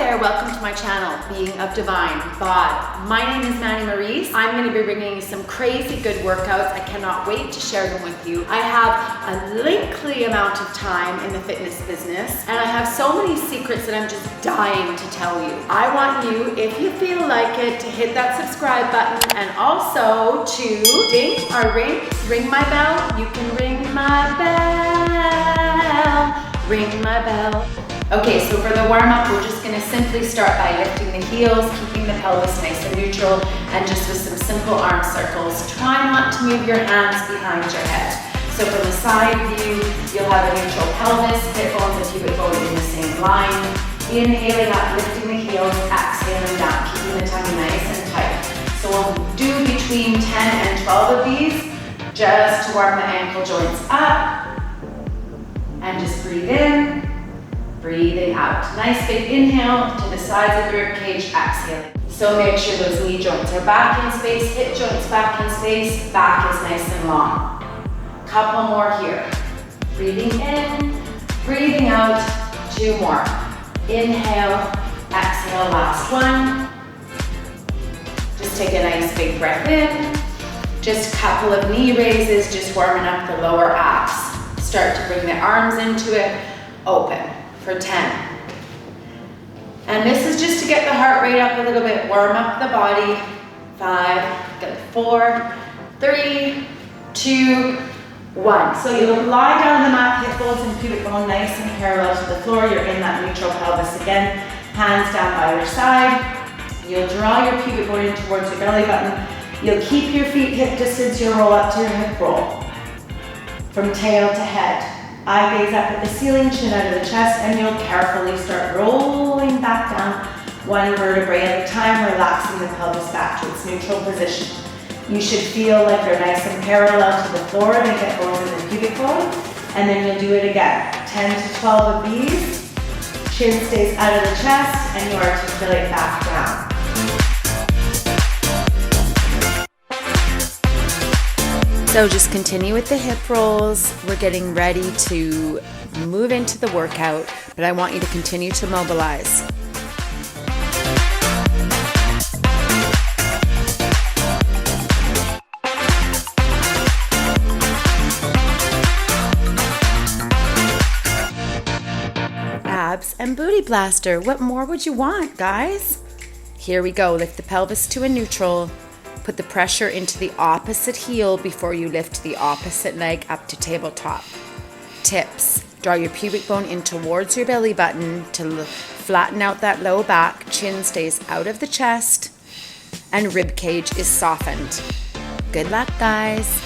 there, welcome to my channel, Being of Divine Bod. My name is Manny Maurice. I'm going to be bringing you some crazy good workouts. I cannot wait to share them with you. I have a lengthy amount of time in the fitness business, and I have so many secrets that I'm just dying to tell you. I want you, if you feel like it, to hit that subscribe button and also to ding or ring my bell. You can ring my bell. Ring my bell. Okay, so for the warm-up, we're just gonna simply start by lifting the heels, keeping the pelvis nice and neutral, and just with some simple arm circles. Try not to move your hands behind your head. So from the side view, you'll have a neutral pelvis, hip bones and pubic bone in the same line. Inhaling up, lifting the heels, exhaling down, keeping the tummy nice and tight. So we'll do between 10 and 12 of these, just to warm the ankle joints up. And just breathe in, breathing out. Nice big inhale to the sides of the rib cage, exhaling. So make sure those knee joints are back in space, hip joints back in space, back is nice and long. Couple more here. Breathing in, breathing out, 2 more. Inhale, exhale, last one. Just take a nice big breath in. Just a couple of knee raises, just warming up the lower abs. Start to bring the arms into it, open for 10. And this is just to get the heart rate up a little bit, warm up the body. 5, good, 4, 3, 2, 1. So you'll lie down on the mat, hip bones and pubic bone nice and parallel to the floor. You're in that neutral pelvis again. Hands down by your side. You'll draw your pubic bone in towards your belly button. You'll keep your feet hip distance. You'll roll up to your hip roll. From tail to head. Eye gaze up at the ceiling, chin out of the chest, and you'll carefully start rolling back down one vertebrae at a time, relaxing the pelvis back to its neutral position. You should feel like they're nice and parallel to the floor, the hip bones and the pubic bone, and then you'll do it again. 10 to 12 of these. Chin stays out of the chest, and you articulate back down. So just continue with the hip rolls. We're getting ready to move into the workout, but I want you to continue to mobilize. Abs and booty blaster. What more would you want, guys? Here we go. Lift the pelvis to a neutral. Put the pressure into the opposite heel before you lift the opposite leg up to tabletop. Tips: draw your pubic bone in towards your belly button to flatten out that low back. Chin stays out of the chest and rib cage is softened. Good luck, guys.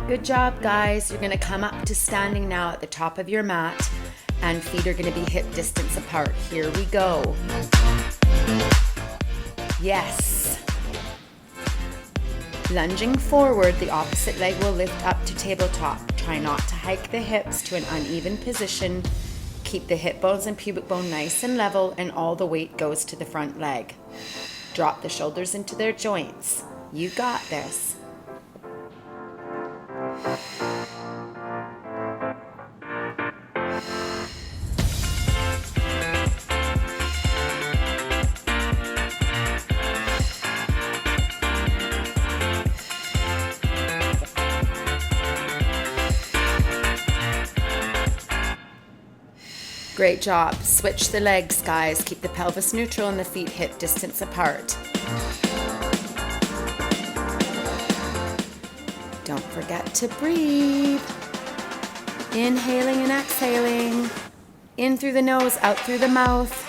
Good job, guys. You're gonna come up to standing now at the top of your mat, and feet are gonna be hip distance apart. Here we go. Yes. Lunging forward, the opposite leg will lift up to tabletop. Try not to hike the hips to an uneven position. Keep the hip bones and pubic bone nice and level, and all the weight goes to the front leg. Drop the shoulders into their joints. You got this. Great job. Switch the legs, guys. Keep the pelvis neutral and the feet hip distance apart. Don't forget to breathe. Inhaling and exhaling. In through the nose, out through the mouth.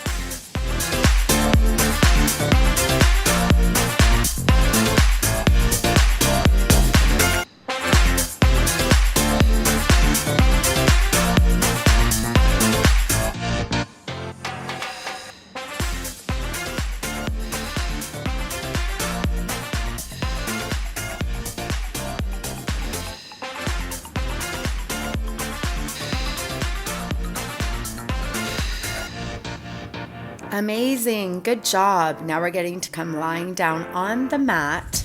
Amazing, good job. Now we're getting to come lying down on the mat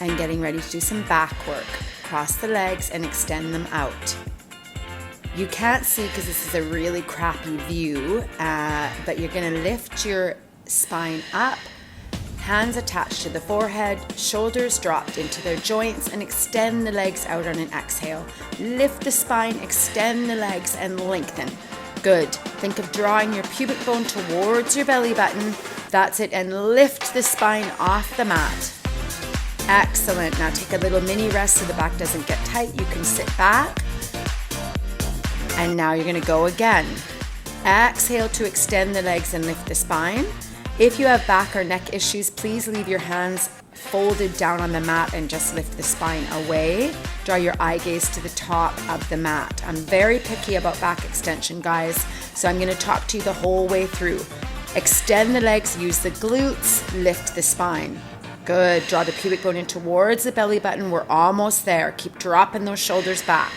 and getting ready to do some back work. Cross the legs and extend them out. You can't see because this is a really crappy view, but you're gonna lift your spine up, hands attached to the forehead, shoulders dropped into their joints, and extend the legs out on an exhale. Lift the spine, extend the legs, and lengthen. Good. Think of drawing your pubic bone towards your belly button. That's it, and lift the spine off the mat. Excellent. Now take a little mini rest so the back doesn't get tight. You can sit back. And now you're gonna go again. Exhale to extend the legs and lift the spine. If you have back or neck issues, please leave your hands folded down on the mat and just lift the spine away. Draw your eye gaze to the top of the mat. I'm very picky about back extension, guys, so I'm gonna talk to you the whole way through. Extend the legs, use the glutes, lift the spine. Good, draw the pubic bone in towards the belly button. We're almost there. Keep dropping those shoulders back.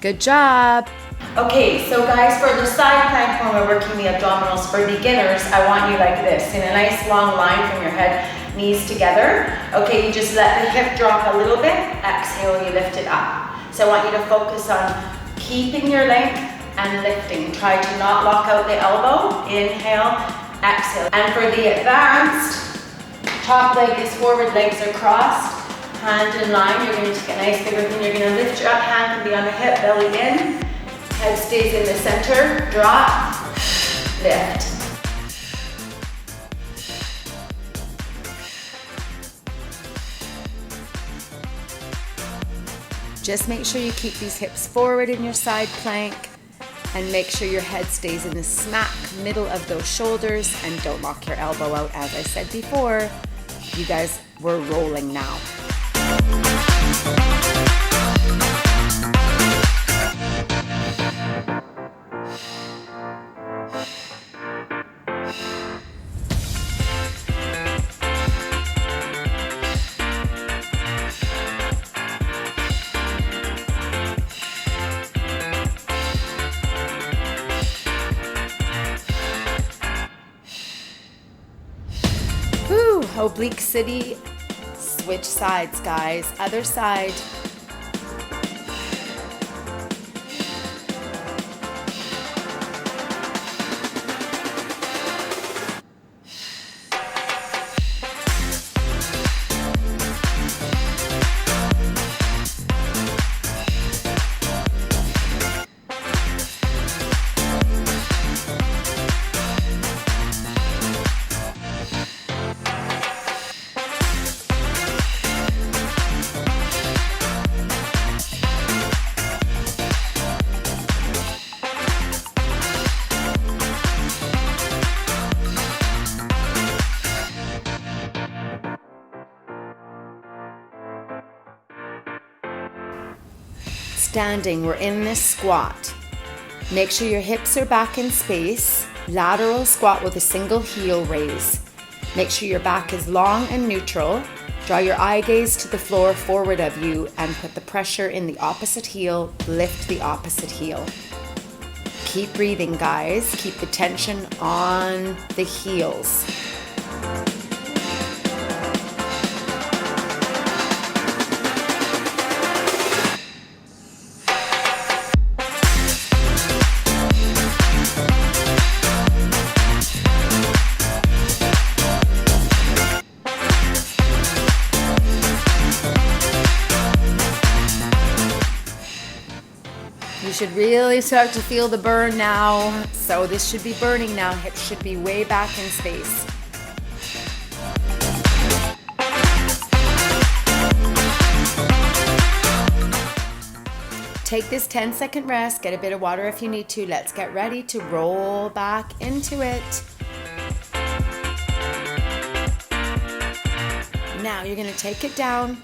Good job. Okay, so guys, for the side plank when we're working the abdominals for beginners, I want you like this, in a nice long line from your head, knees together. Okay, you just let the hip drop a little bit, exhale, you lift it up. So I want you to focus on keeping your length and lifting. Try to not lock out the elbow. Inhale, exhale. And for the advanced, top leg is forward, legs are crossed. Hand in line, you're going to take a nice big breath in. You're going to lift your up hand can be on the hip, belly in. Head stays in the center, drop, lift. Just make sure you keep these hips forward in your side plank and make sure your head stays in the smack middle of those shoulders and don't lock your elbow out. As I said before, you guys, we're rolling now. Woo, oblique city. Switch sides, guys. Other side. Standing, we're in this squat. Make sure your hips are back in space. Lateral squat with a single heel raise. Make sure your back is long and neutral. Draw your eye gaze to the floor forward of you and put the pressure in the opposite heel. Lift the opposite heel. Keep breathing, guys. Keep the tension on the heels. You should really start to feel the burn now. So this should be burning now. Hips should be way back in space. Take this 10-second rest. Get a bit of water if you need to. Let's get ready to roll back into it. Now you're going to take it down.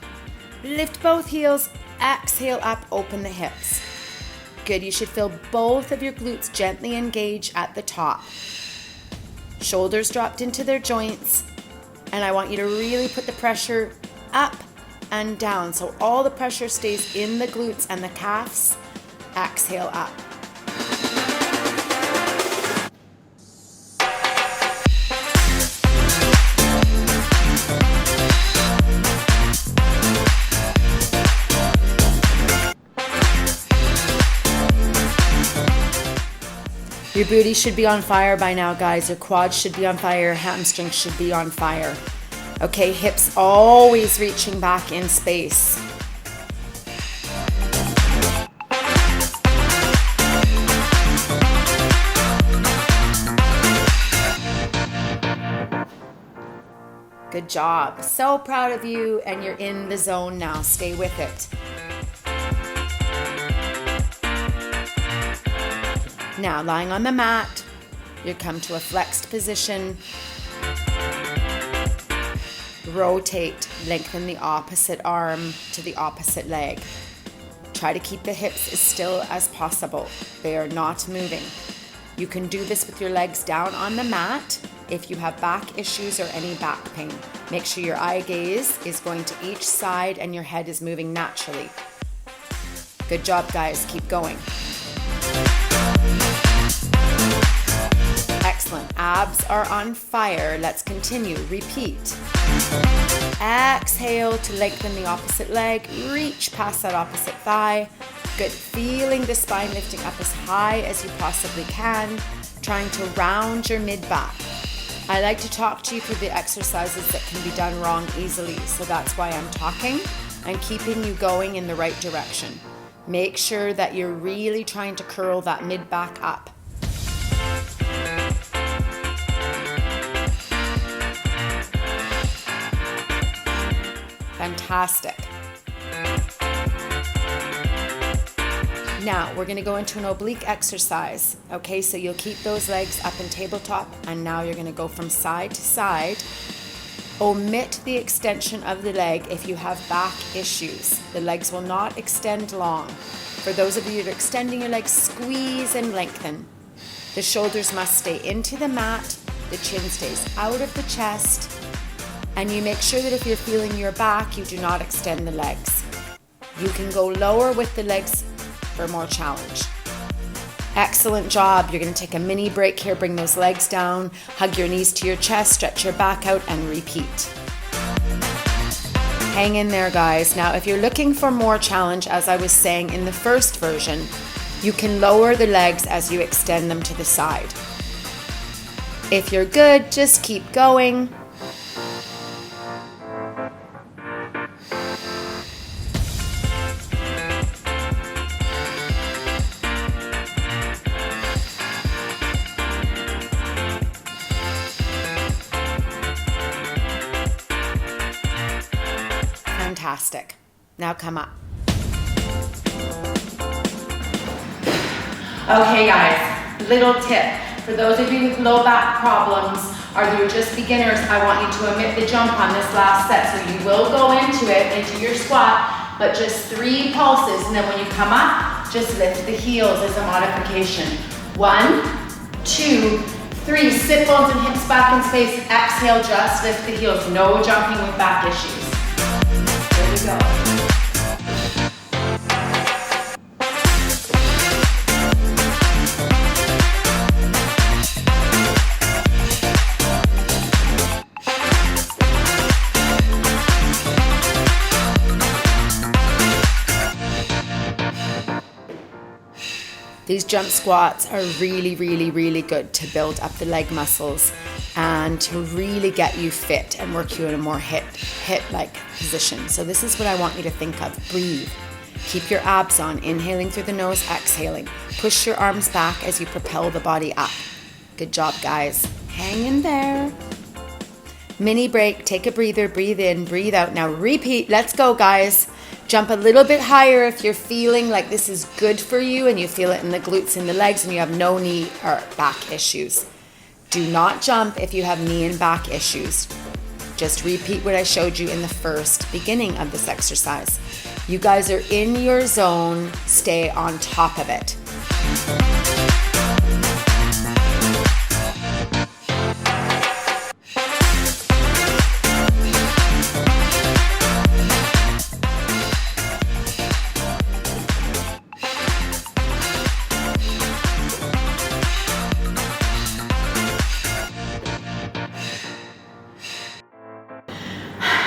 Lift both heels. Exhale up. Open the hips. Good, you should feel both of your glutes gently engage at the top. Shoulders dropped into their joints. And I want you to really put the pressure up and down. So all the pressure stays in the glutes and the calves. Exhale up. Your booty should be on fire by now, guys. Your quads should be on fire. Your hamstrings should be on fire. Okay, hips always reaching back in space. Good job. So proud of you, and you're in the zone now. Stay with it. Now, lying on the mat, you come to a flexed position. Rotate, lengthen the opposite arm to the opposite leg. Try to keep the hips as still as possible. They are not moving. You can do this with your legs down on the mat if you have back issues or any back pain. Make sure your eye gaze is going to each side and your head is moving naturally. Good job, guys. Keep going. Excellent. Abs are on fire. Let's continue. Repeat. Exhale to lengthen the opposite leg. Reach past that opposite thigh. Good. Feeling the spine lifting up as high as you possibly can. Trying to round your mid-back. I like to talk to you through the exercises that can be done wrong easily. So that's why I'm talking and keeping you going in the right direction. Make sure that you're really trying to curl that mid-back up. Fantastic. Now we're going to go into an oblique exercise. Okay, so you'll keep those legs up in tabletop, and now you're going to go from side to side. Omit the extension of the leg if you have back issues. The legs will not extend long. For those of you that are extending your legs, squeeze and lengthen. The shoulders must stay into the mat. The chin stays out of the chest. And you make sure that if you're feeling your back, you do not extend the legs. You can go lower with the legs for more challenge. Excellent job. You're going to take a mini break here. Bring those legs down. Hug your knees to your chest. Stretch your back out and repeat. Hang in there, guys. Now, if you're looking for more challenge, as I was saying in the first version, you can lower the legs as you extend them to the side. If you're good, just keep going. Fantastic. Now come up. Okay, guys, little tip. For those of you with low back problems, or you're just beginners, I want you to omit the jump on this last set. So you will go into your squat, but just 3 pulses. And then when you come up, just lift the heels as a modification. 1, 2, 3. Sit bones and hips back in space. Exhale, just lift the heels. No jumping with back issues. There we go. These jump squats are really, really, really good to build up the leg muscles and to really get you fit and work you in a more hit-like position. So this is what I want you to think of. Breathe. Keep your abs on. Inhaling through the nose, exhaling. Push your arms back as you propel the body up. Good job, guys. Hang in there. Mini break. Take a breather. Breathe in, breathe out. Now repeat. Let's go, guys. Jump a little bit higher if you're feeling like this is good for you and you feel it in the glutes and the legs and you have no knee or back issues. Do not jump if you have knee and back issues. Just repeat what I showed you in the first beginning of this exercise. You guys are in your zone. Stay on top of it.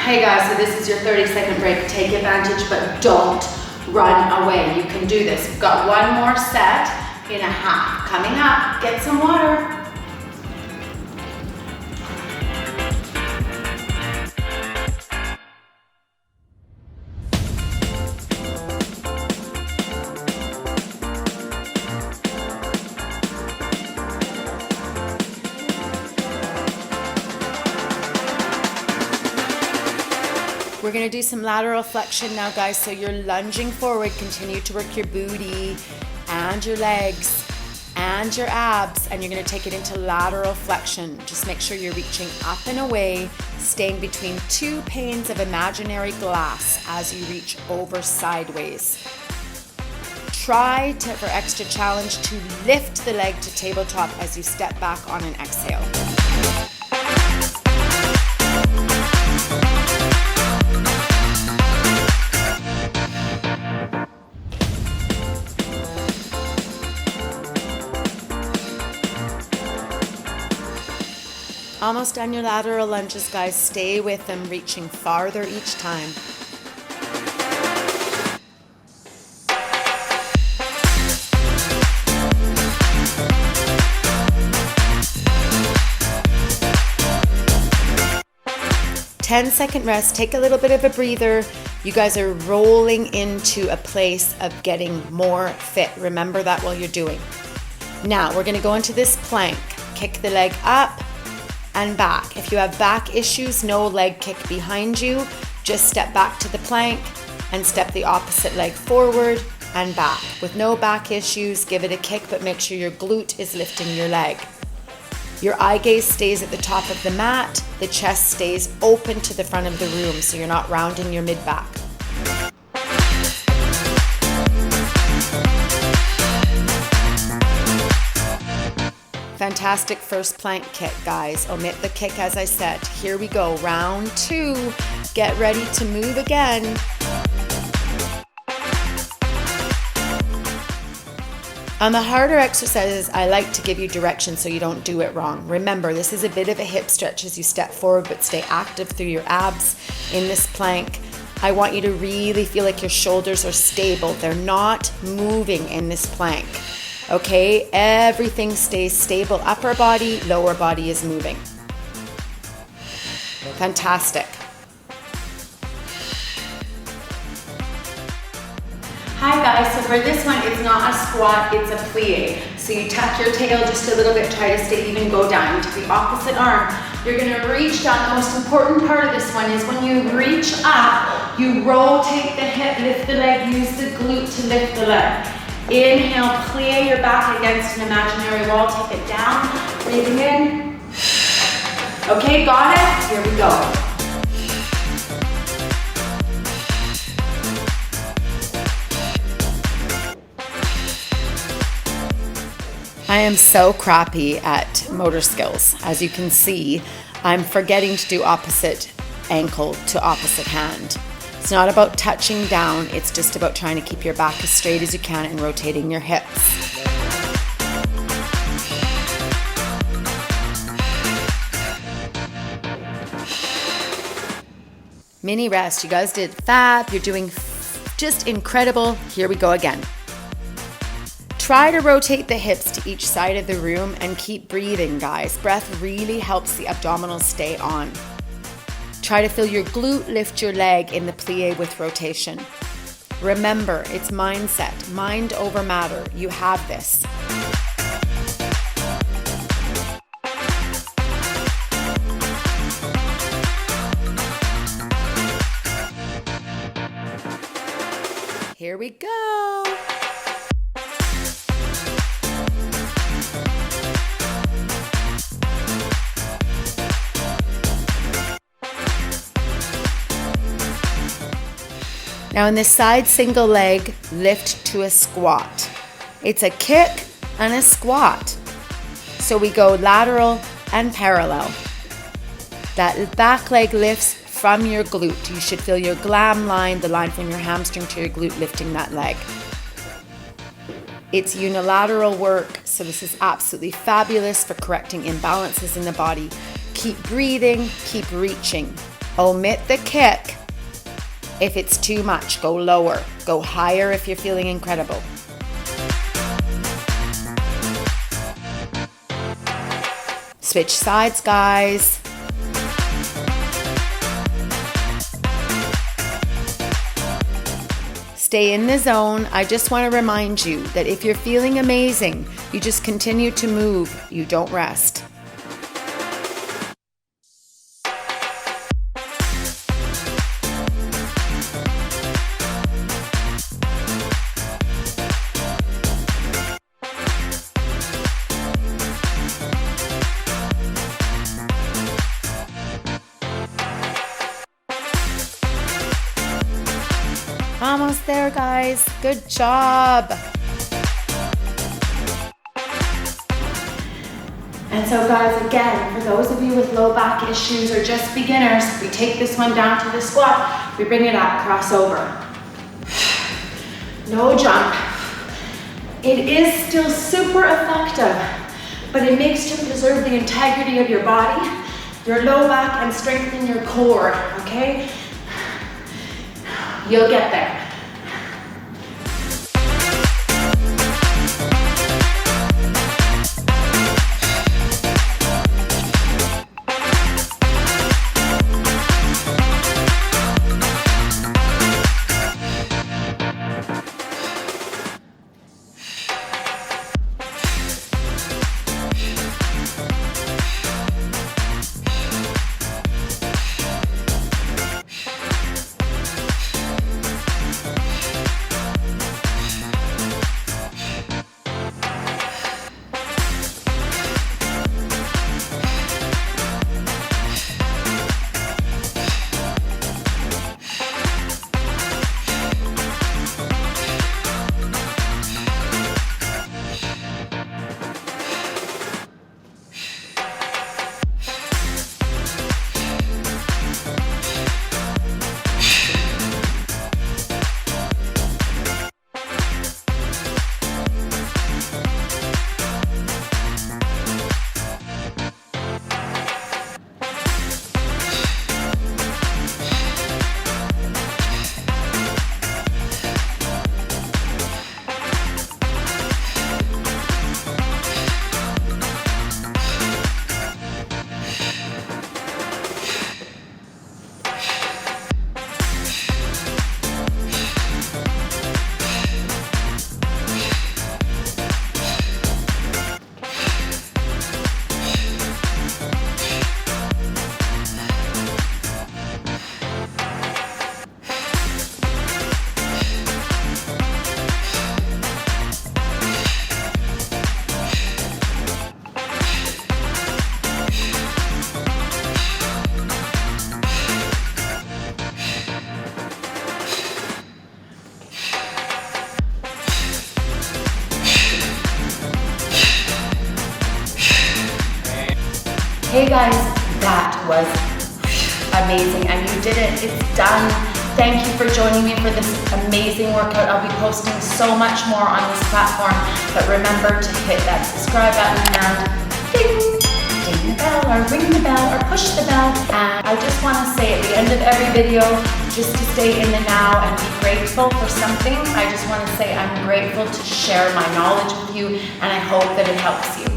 Hey guys, so this is your 30-second break. Take advantage, but don't run away. You can do this. We've got one more set in a half. Coming up, get some water. We're gonna do some lateral flexion now, guys. So you're lunging forward, continue to work your booty and your legs and your abs, and you're gonna take it into lateral flexion. Just make sure you're reaching up and away, staying between two panes of imaginary glass as you reach over sideways. Try to, for extra challenge, to lift the leg to tabletop as you step back on an exhale. Almost done your lateral lunges, guys. Stay with them, reaching farther each time. Ten-second rest. Take a little bit of a breather. You guys are rolling into a place of getting more fit. Remember that while you're doing. Now we're going to go into this plank. Kick the leg up and back. If you have back issues, no leg kick behind you. Just step back to the plank and step the opposite leg forward and back. With no back issues, give it a kick, but make sure your glute is lifting your leg. Your eye gaze stays at the top of the mat. The chest stays open to the front of the room, so you're not rounding your mid-back. Fantastic first plank kick, guys. Omit the kick, as I said. Here we go, round 2. Get ready to move again. On the harder exercises, I like to give you direction so you don't do it wrong. Remember, this is a bit of a hip stretch as you step forward, but stay active through your abs in this plank. I want you to really feel like your shoulders are stable. They're not moving in this plank. Okay, everything stays stable. Upper body, lower body is moving. Fantastic. Hi guys, so for this one, it's not a squat, it's a plie. So you tuck your tail just a little bit, try to stay even, go down. You take the opposite arm. You're gonna reach down. The most important part of this one is when you reach up, you rotate the hip, lift the leg, use the glute to lift the leg. Inhale, plie your back against an imaginary wall, take it down, breathing in. Okay, got it? Here we go. I am so crappy at motor skills. As you can see, I'm forgetting to do opposite ankle to opposite hand. It's not about touching down, it's just about trying to keep your back as straight as you can and rotating your hips. Mini rest, you guys did fab, you're doing just incredible. Here we go again. Try to rotate the hips to each side of the room and keep breathing, guys. Breath really helps the abdominals stay on. Try to feel your glute lift your leg in the plie with rotation. Remember, it's mindset, mind over matter. You have this. Here we go. Now in this side single leg, lift to a squat. It's a kick and a squat. So we go lateral and parallel. That back leg lifts from your glute. You should feel your glam line, the line from your hamstring to your glute, lifting that leg. It's unilateral work, so this is absolutely fabulous for correcting imbalances in the body. Keep breathing, keep reaching. Omit the kick. If it's too much, go lower. Go higher if you're feeling incredible. Switch sides, guys. Stay in the zone. I just want to remind you that if you're feeling amazing, you just continue to move. You don't rest. Almost there, guys. Good job. And so guys, again, for those of you with low back issues or just beginners, we take this one down to the squat, we bring it up, crossover. No jump. It is still super effective, but it makes you preserve the integrity of your body, your low back, and strengthen your core, okay? You'll get there. Hey guys, that was amazing and you did it. It's done. Thank you for joining me for this amazing workout. I'll be posting so much more on this platform, but remember to hit that subscribe button and ding the bell or ring the bell or push the bell. And I just want to say at the end of every video, just to stay in the now and be grateful for something. I just want to say I'm grateful to share my knowledge with you and I hope that it helps you.